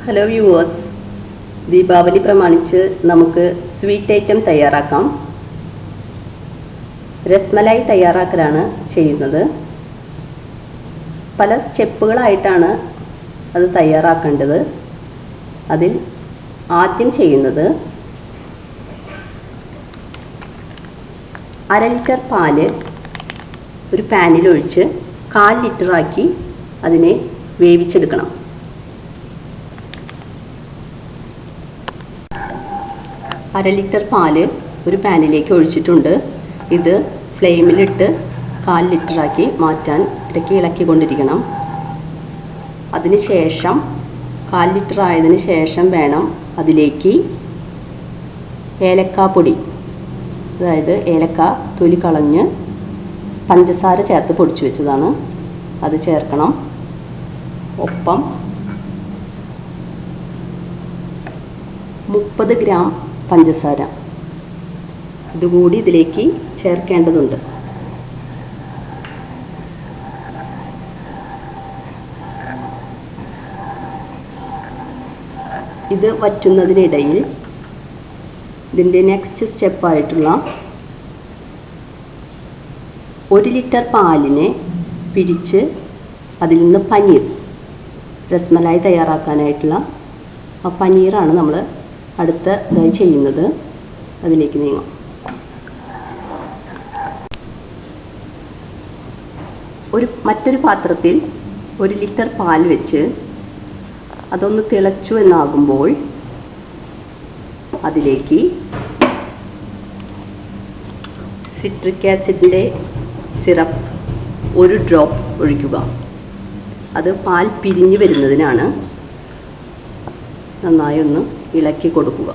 Hello viewers, Deepavali പ്രമാണിച്ച് നമുക്ക് sweet item തയ്യാറാക്കാം. രസ്മലായി തയ്യാറാക്കലാണ് ചെയ്യുന്നത്. പല സ്റ്റെപ്പുകളായിട്ടാണ് അത് തയ്യാറാക്കേണ്ടത്. അതിൽ ആദ്യം ചെയ്യുന്നത് 1/2 ലിറ്റർ പാല് ഒരു പാനിൽ ഒഴിച്ച് 1/4 ലിറ്ററാക്കി അതിനെ വേവിച്ചെടുക്കണം. അര ലിറ്റർ പാല് ഒരു പാനിലേക്ക് ഒഴിച്ചിട്ടുണ്ട്. ഇത് ഫ്ലെയിമിലിട്ട് 1/4 ലിറ്ററാക്കി മാറ്റാൻ ഇടയ്ക്ക് ഇളക്കിക്കൊണ്ടിരിക്കണം. അതിനുശേഷം 1/4 ലിറ്റർ ആയതിനു ശേഷം വേണം അതിലേക്ക് ഏലക്കാപ്പൊടി, അതായത് ഏലക്ക തൊലി കളഞ്ഞ് പഞ്ചസാര ചേർത്ത് പൊടിച്ചു വെച്ചതാണ്, അത് ചേർക്കണം. ഒപ്പം 30 ഗ്രാം പഞ്ചസാര ഇതുകൂടി ഇതിലേക്ക് ചേർക്കേണ്ടതുണ്ട്. ഇത് വറ്റുന്നതിനിടയിൽ ഇതിൻ്റെ നെക്സ്റ്റ് സ്റ്റെപ്പായിട്ടുള്ള 1 ലിറ്റർ പാലിനെ പിരിച്ച് അതിൽ നിന്ന് പനീർ, രസ്മലായി തയ്യാറാക്കാനായിട്ടുള്ള ആ പനീറാണ് നമ്മൾ അടുത്തതായി ചെയ്യുന്നത്. അതിലേക്ക് നീങ്ങാം. മറ്റൊരു പാത്രത്തിൽ 1 ലിറ്റർ പാൽ വെച്ച് അതൊന്ന് തിളച്ചു എന്നാകുമ്പോൾ അതിലേക്ക് സിട്രിക് ആസിഡിൻ്റെ സിറപ്പ് 1 ഡ്രോപ്പ് ഒഴിക്കുക. അത് പാൽ പിരിഞ്ഞു വരുന്നതിനാണ്. നന്നായി ഒന്ന് ഇളക്കി കൊടുക്കുക.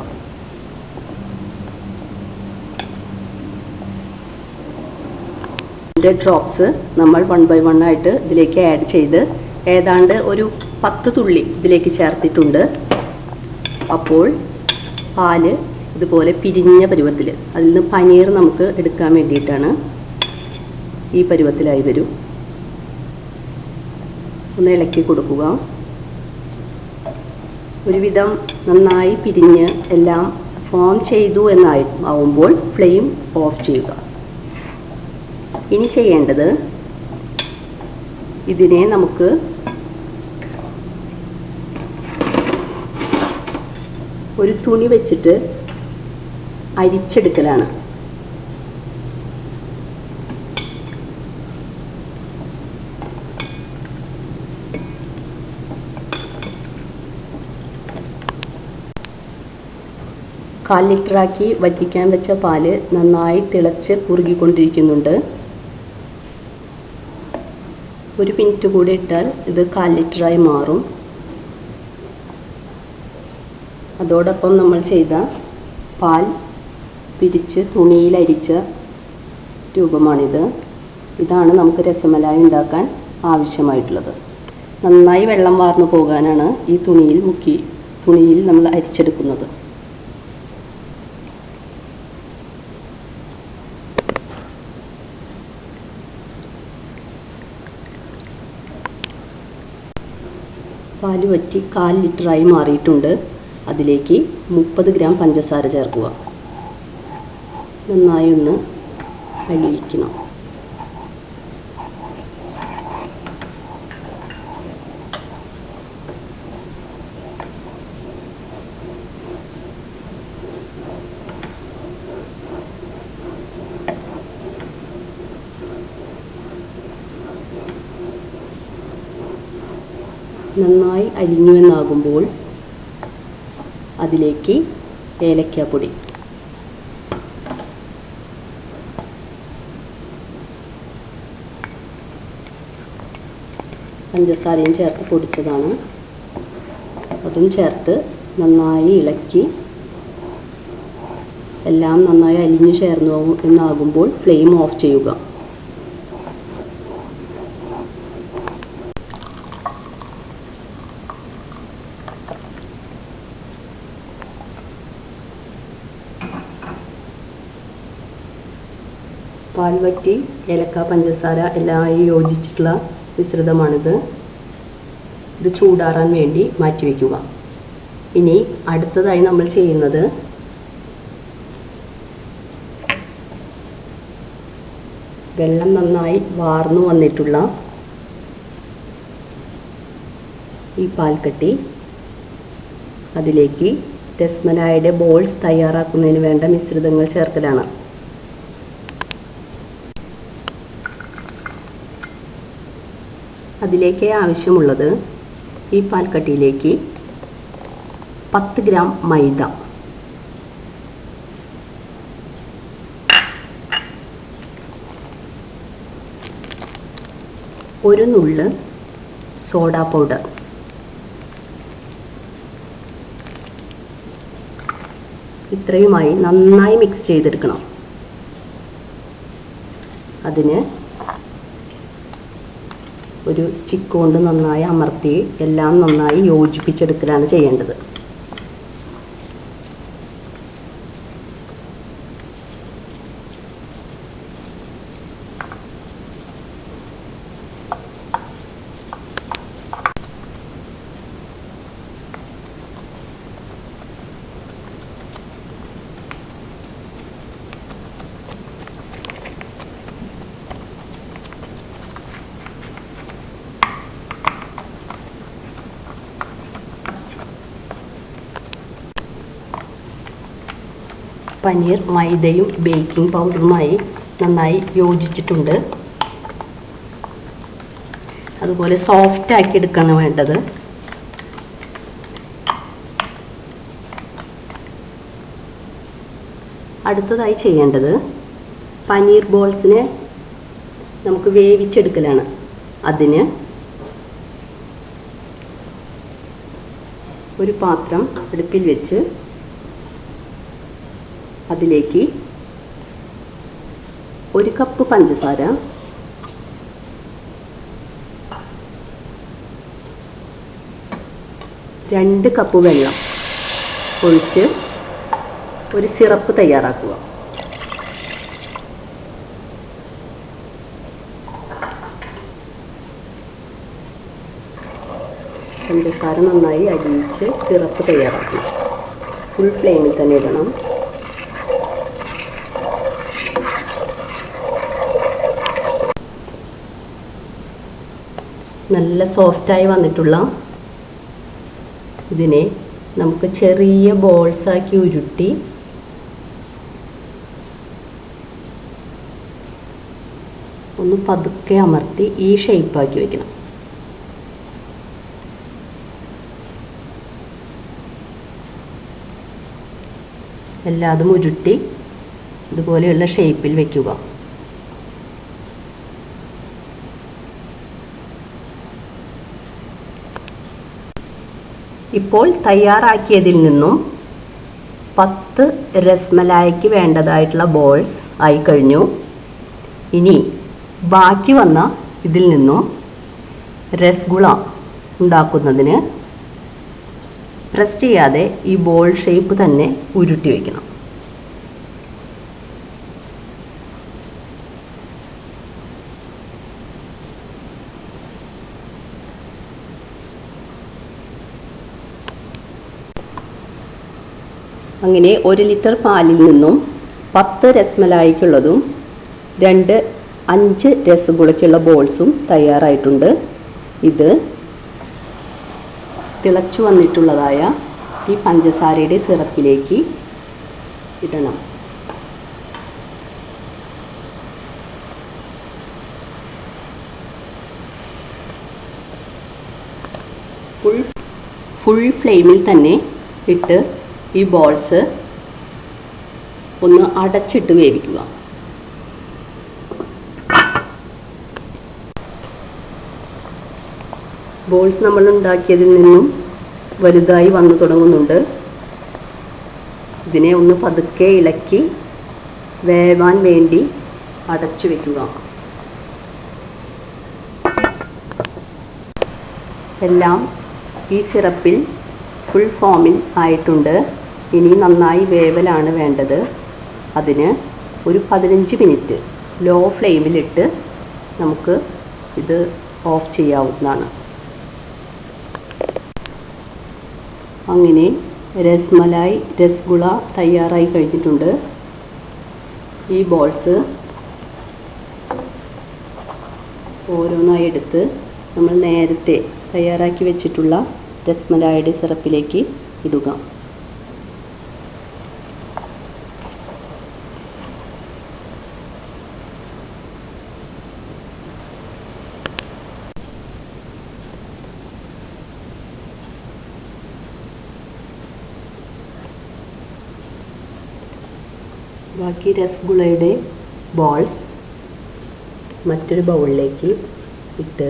ഇതിൻ്റെ ഡ്രോപ്സ് നമ്മൾ 1 by 1 ആയിട്ട് ഇതിലേക്ക് ആഡ് ചെയ്ത് ഏതാണ്ട് ഒരു 10 തുള്ളി ഇതിലേക്ക് ചേർത്തിട്ടുണ്ട്. അപ്പോൾ പാല് ഇതുപോലെ പിരിഞ്ഞ പരുവത്തിൽ, അതിൽ നിന്ന് പനീർ നമുക്ക് എടുക്കാൻ വേണ്ടിയിട്ടാണ്. ഈ പരുവത്തിലായി വരും. ഒന്ന് ഇളക്കി കൊടുക്കുക. ഒരുവിധം നന്നായി പിരിഞ്ഞ് എല്ലാം ഫോം ചെയ്തു എന്നാവുമ്പോൾ ഫ്ലെയിം ഓഫ് ചെയ്യുക. ഇനി ചെയ്യേണ്ടത്, ഇതിനെ നമുക്ക് ഒരു തുണി വെച്ചിട്ട് അരിച്ചെടുക്കലാണ്. കാൽ ലിറ്ററാക്കി വറ്റിക്കാൻ വെച്ച പാല് നന്നായി തിളച്ച് കുറുകിക്കൊണ്ടിരിക്കുന്നുണ്ട്. 1 മിനിറ്റ് കൂടി ഇട്ടാൽ ഇത് 1/4 ലിറ്ററായി മാറും. അതോടൊപ്പം നമ്മൾ ചെയ്ത പാൽ പിരിച്ച് തുണിയിൽ അരിച്ച രൂപമാണിത്. ഇതാണ് നമുക്ക് രസമലായി ഉണ്ടാക്കാൻ ആവശ്യമായിട്ടുള്ളത്. നന്നായി വെള്ളം വാർന്നു പോകാനാണ് ഈ തുണിയിൽ നമ്മൾ അരിച്ചെടുക്കുന്നത്. പാല് വറ്റി 1/4 ലിറ്ററായി മാറിയിട്ടുണ്ട്. അതിലേക്ക് 30 ഗ്രാം പഞ്ചസാര ചേർക്കുക. നന്നായി ഒന്ന് അലിയിക്കണം. നന്നായി അലിഞ്ഞു എന്നാകുമ്പോൾ അതിലേക്ക് ഏലക്കാപ്പൊടി, പഞ്ചസാരയും ചേർത്ത് പൊടിച്ചതാണ്, അതും ചേർത്ത് നന്നായി ഇളക്കി എല്ലാം നന്നായി അലിഞ്ഞു ചേർന്നു എന്നാകുമ്പോൾ ഫ്ലെയിം ഓഫ് ചെയ്യുക. പാൽ വറ്റി ഏലക്ക പഞ്ചസാര എല്ലാമായി യോജിച്ചിട്ടുള്ള മിശ്രിതമാണിത്. ഇത് ചൂടാറാൻ വേണ്ടി മാറ്റി വയ്ക്കുക. ഇനി അടുത്തതായി നമ്മൾ ചെയ്യുന്നത് വെള്ളം നന്നായി വാർന്നു വന്നിട്ടുള്ള ഈ പാൽക്കട്ടി അതിലേക്ക് രസ്മലായിയുടെ ബോൾസ് തയ്യാറാക്കുന്നതിന് വേണ്ട മിശ്രിതങ്ങൾ ചേർക്കലാണ്. അതിലേക്ക് ആവശ്യമുള്ളത് ഈ പാൽക്കട്ടിയിലേക്ക് 10 ഗ്രാം മൈദ, 1 നുള്ള് സോഡാ പൗഡർ, ഇത്രയുമായി നന്നായി മിക്സ് ചെയ്തെടുക്കണം. അതിന് ഒരു സ്റ്റിക്ക് കൊണ്ട് നന്നായി അമർത്തി എല്ലാം നന്നായി യോജിപ്പിച്ചെടുക്കലാണ് ചെയ്യേണ്ടത്. പനീർ മൈദയും ബേക്കിംഗ് പൗഡറുമായി നന്നായി യോജിച്ചിട്ടുണ്ട്. അതുപോലെ സോഫ്റ്റ് ആക്കി എടുക്കണം വേണ്ടത്. അടുത്തതായി ചെയ്യേണ്ടത് പനീർ ബോൾസിനെ നമുക്ക് വേവിച്ചെടുക്കലാണ്. അതിന് ഒരു പാത്രം അടുപ്പിൽ വെച്ച് അതിലേക്ക് 1 കപ്പ് പഞ്ചസാര, 2 കപ്പ് വെള്ളം ഒഴിച്ച് ഒരു സിറപ്പ് തയ്യാറാക്കുക. പഞ്ചസാര നന്നായി അലിയിച്ച് സിറപ്പ് തയ്യാറാക്കുക. ഫുൾ ഫ്ലെയിമിൽ തന്നെ ഇടണം. നല്ല സോഫ്റ്റായി വന്നിട്ടുള്ള ഇതിനെ നമുക്ക് ചെറിയ ബോൾസാക്കി ഉരുട്ടി ഒന്ന് പതുക്കെ അമർത്തി ഈ ഷേപ്പാക്കി വെക്കണം. എല്ലാതും ഉരുട്ടി ഇതുപോലെയുള്ള ഷേപ്പിൽ വെക്കുക. ഇപ്പോൾ തയ്യാറാക്കിയതിൽ നിന്നും 10 രസ്മലായിക്ക് വേണ്ടതായിട്ടുള്ള ബോൾസ് ആയി കഴിഞ്ഞു. ഇനി ബാക്കി വന്ന ഇതിൽ നിന്നും രസഗുള ഉണ്ടാക്കുന്നതിന് പ്രസ് ചെയ്യാതെ ഈ ബോൾ ഷേപ്പ് തന്നെ ഉരുട്ടി വയ്ക്കണം. അങ്ങനെ 1 ലിറ്റർ പാലിൽ നിന്നും 10 രസ്മലായിക്കുള്ളതും 5 രസഗുളയ്ക്കുള്ള ബോൾസും തയ്യാറായിട്ടുണ്ട്. ഇത് തിളച്ചു വന്നിട്ടുള്ളതായ ഈ പഞ്ചസാരയുടെ സിറപ്പിലേക്ക് ഇടണം. ഫുൾ ഫ്ലെയിമിൽ തന്നെ ഇട്ട് ഈ ബോൾസ് ഒന്ന് അടച്ചിട്ട് വേവിക്കുക. ബോൾസ് നമ്മൾ ഉണ്ടാക്കിയതിൽ നിന്നും വലുതായി വന്നു തുടങ്ങുന്നുണ്ട്. ഇതിനെ ഒന്ന് പതുക്കെ ഇളക്കി വേവാൻ വേണ്ടി അടച്ചു വെക്കുക. എല്ലാം ഈ സിറപ്പിൽ ഫുൾ ഫോമിൽ ആയിട്ടുണ്ട്. ഇനി നന്നായി വേവലാണ് വേണ്ടത്. അതിന് ഒരു 15 മിനിറ്റ് ലോ ഫ്ലെയിമിലിട്ട് നമുക്ക് ഇത് ഓഫ് ചെയ്യാവുന്നതാണ്. അങ്ങനെ രസ്മലായി രസഗുള തയ്യാറായി കഴിഞ്ഞിട്ടുണ്ട്. ഈ ബോൾസ് ഓരോന്നായി എടുത്ത് നമ്മൾ നേരത്തെ തയ്യാറാക്കി വെച്ചിട്ടുള്ള രസ്മലായിയുടെ സിറപ്പിലേക്ക് ഇടുക. ബാക്കി രസഗുളയുടെ ബോൾസ് മറ്റൊരു ബൗളിലേക്ക് ഇട്ട്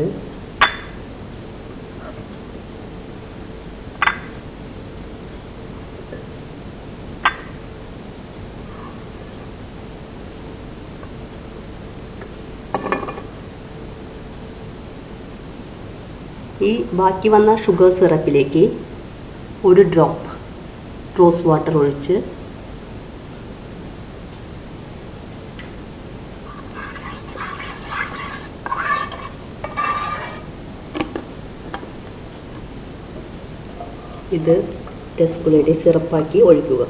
ഈ ബാക്കി വന്ന ഷുഗർ സിറപ്പിലേക്ക് ഒരു ഡ്രോപ്പ് റോസ് വാട്ടർ ഒഴിച്ച് ഇത് രസഗുളയുടെ സിറപ്പാക്കി ഒഴിക്കുക.